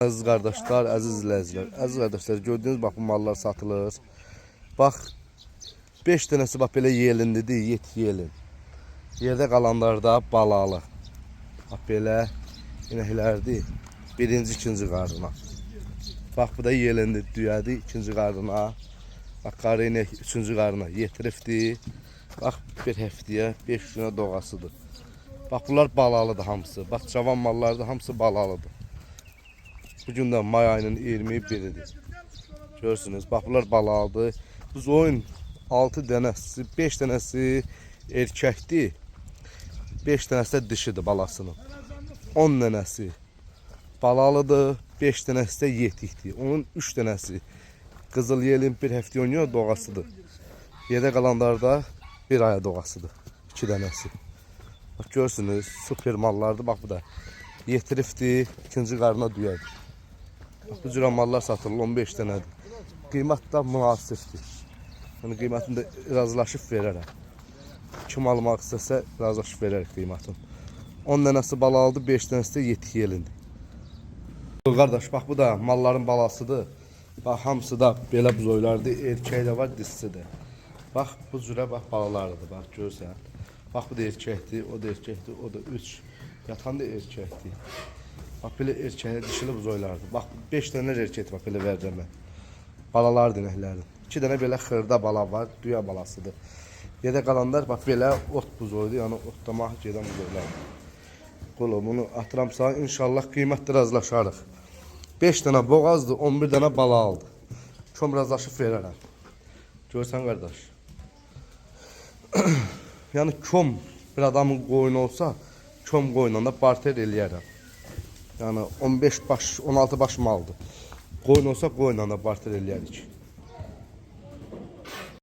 Əziz qardaşlar, əziz izləyicilər. Əziz qardaşlar, gördüyünüz bax bu mallar satılır. Bax 5 dənəsi bax belə yelinlidir, yet yelin. Yerdə qalanlar da balalı. Bax belə inəklərdir. Birinci, ikinci qarına. Bax bu da yelinli düyədir, ikinci qarına. Bax qarı inek üçüncü qarına yetiribdir. Bax bir həftəyə 5 günə doğasıdır. Bax bunlar balalıdır hamısı. Bax cavan mallardır, hamısı balalıdır. Bugün de may ayının 21'idir. Görürsünüz. Bax bunlar balalıdır. Biz oyun 6 dənəsi, 5 dənəsi erkəkdir. 5 dənəsi də dişidir balasının. 10 dənəsi balalıdır. 5 dənəsi də yetikdir. Onun 3 dənəsi qızıl yelin bir həftə oynuyor doğasıdır. Yerdə qalanlar da bir aya doğasıdır. 2 dənəsi. Bax görürsünüz. Super mallardır. Bax bu da yetiribdir. İkinci qarına düyədir. Bu cür mallar satılır 15 dənədir. Qiymət də münasibdir. Yəni qiymətini də razılaşıb verərəm. Kim almaq istəsə razılaşıb verərək qiymətini. 10 dənəsi balalıdır, 5 dənəsi də yetik yelindir. Qardaş bax bu da malların balasıdır. Bax hamısı da belə buzoylardır. Erkəyi də var, dişisi də. Bax bu cürə bax balalardır. Bax görürsən. Bax bu da erkəkdir, o da erkəkdir, o da 3. Yatan da erkəkdir. Bax belə erkəklər dişili buzoylardır. Bax 5 dənə erkək bax belə verəcəm mən. Balalar dinəklərdir. 2 dənə belə xırda bala var, düyə balasıdır. Yerdə qalanlar bax belə ot buzoydur, yəni otlamaq gedən buzoylardır. Qolo bunu atıram sana, inşallah qiymətdə razılaşarıq. 5 dənə boğazdır, 11 dənə bala aldı. Köm razılaşıb verərəm. Görsən qardaş. Yəni köm bir adamın qoyunu olsa, köm qoyunla da barter eləyərəm. Yani 15 baş, 16 baş maldır. Qoyun olsa qoyunla da barter eləyərik.